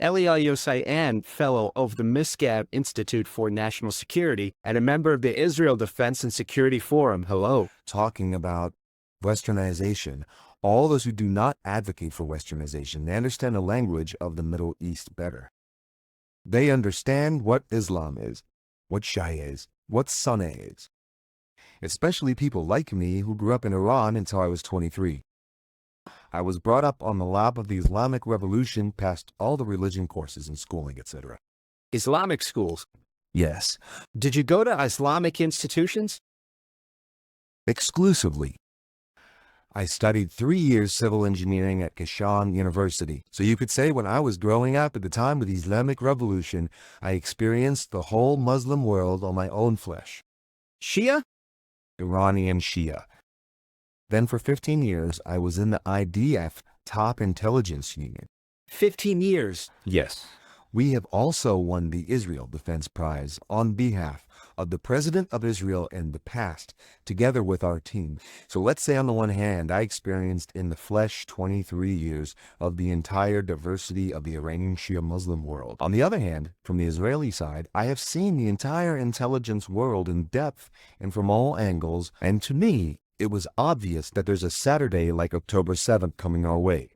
Eliyahu Yosian, fellow of the Misgab Institute for National Security and a member of the Israel Defense and Security Forum. Hello. Talking about Westernization. All those who do not advocate for Westernization, they understand the language of the Middle East better. They understand what Islam is, what Shia is, what Sunnah is. Especially people like me who grew up in Iran until I was 23. I was brought up on the lap of the Islamic Revolution, past all the religion courses and schooling, etc. Islamic schools. Yes, Did you go to Islamic institutions? exclusively. I studied 3 years civil engineering at Kashan University. So you could say when I was growing up at the time of the Islamic Revolution, I experienced the whole Muslim world on my own flesh. Shia? Iranian Shia. Then for 15 years, I was in the IDF Top Intelligence Unit. 15 years. Yes. We have also won the Israel Defense Prize on behalf of the President of Israel in the past, together with our team. So let's say on the one hand, I experienced in the flesh 23 years of the entire diversity of the Iranian Shia Muslim world. On the other hand, from the Israeli side, I have seen the entire intelligence world in depth and from all angles, and to me, it was obvious that there's a Saturday like October 7th coming our way.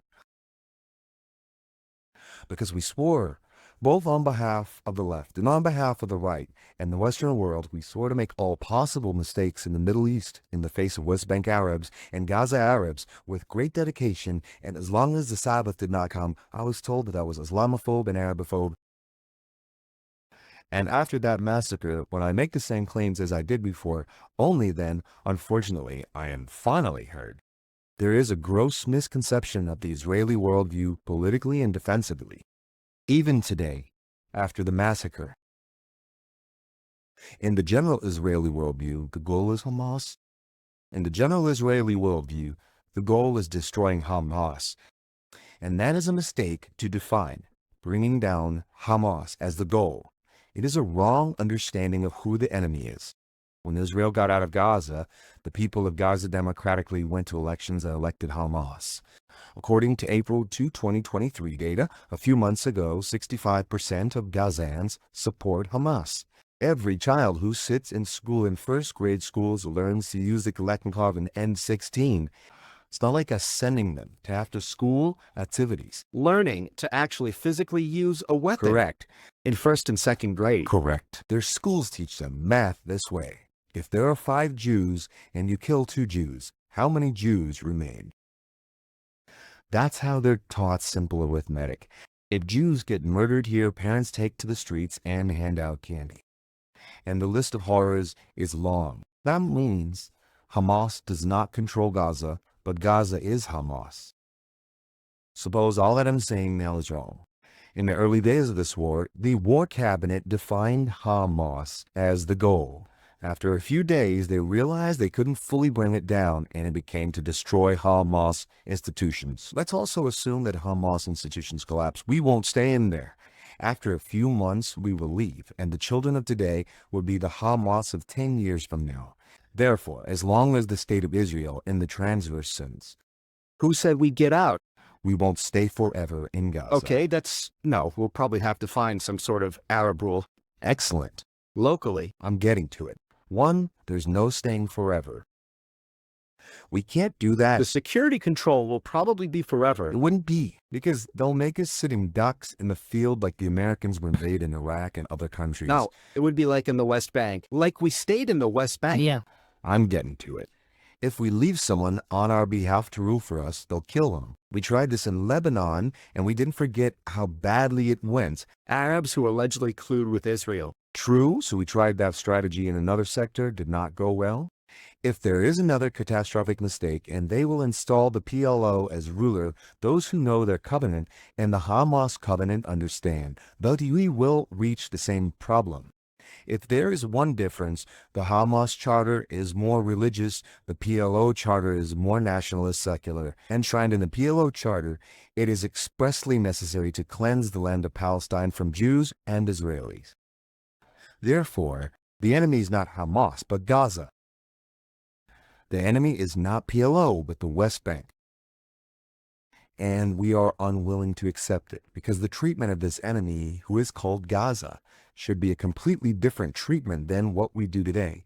Because we swore, both on behalf of the left and on behalf of the right and the Western world, we swore to make all possible mistakes in the Middle East in the face of West Bank Arabs and Gaza Arabs with great dedication, and as long as the Sabbath did not come, I was told that I was Islamophobe and Arabophobe. And after that massacre, when I make the same claims as I did before, only then, unfortunately, I am finally heard. There is a gross misconception of the Israeli worldview politically and defensively. Even today, after the massacre. In the general Israeli worldview, the goal is Hamas. In the general Israeli worldview, the goal is destroying Hamas. And that is a mistake to define, bringing down Hamas as the goal. It is a wrong understanding of who the enemy is. When Israel got out of Gaza, the people of Gaza democratically went to elections and elected Hamas. According to April 2, 2023 data, a few months ago, 65% of Gazans support Hamas. Every child who sits in school in first grade schools learns to use the Kalashnikov and N16. It's not like us sending them to after-school activities. Learning to actually physically use a weapon. Correct. In first and second grade. Correct. Their schools teach them math this way. If there are 5 Jews and you kill 2 Jews, how many Jews remain? That's how they're taught simple arithmetic. If Jews get murdered here, parents take to the streets and hand out candy. And the list of horrors is long. That means Hamas does not control Gaza, but Gaza is Hamas. Suppose all that I'm saying now is wrong. In the early days of this war, the war cabinet defined Hamas as the goal. After a few days, they realized they couldn't fully bring it down, and it became to destroy Hamas institutions. Let's also assume that Hamas institutions collapse. We won't stay in there. After a few months, we will leave, and the children of today will be the Hamas of 10 years from now. Therefore, as long as the state of Israel in the transverse sense, Who said we'd get out? we won't stay forever in Gaza. Okay, no, we'll probably have to find some sort of Arab rule Excellent. locally. I'm getting to it. 1, there's no staying forever. We can't do that. The security control will probably be forever. It wouldn't be, because they'll make us sitting ducks in the field like the Americans were invaded in Iraq and other countries. No, it would be like in the West Bank. Like we stayed in the West Bank. Yeah. I'm getting to it. If we leave someone on our behalf to rule for us, they'll kill them. We tried this in Lebanon, and we didn't forget how badly it went. Arabs who allegedly collude with Israel. True, so we tried that strategy in another sector, did not go well. If there is another catastrophic mistake, and they will install the PLO as ruler, those who know their covenant and the Hamas covenant understand, but we will reach the same problem. If there is one difference, the Hamas charter is more religious, the PLO charter is more nationalist secular. Enshrined in the PLO charter, it is expressly necessary to cleanse the land of Palestine from Jews and Israelis. Therefore, the enemy is not Hamas, but Gaza. The enemy is not PLO, but the West Bank. and we are unwilling to accept it because the treatment of this enemy, who is called Gaza, should be a completely different treatment than what we do today.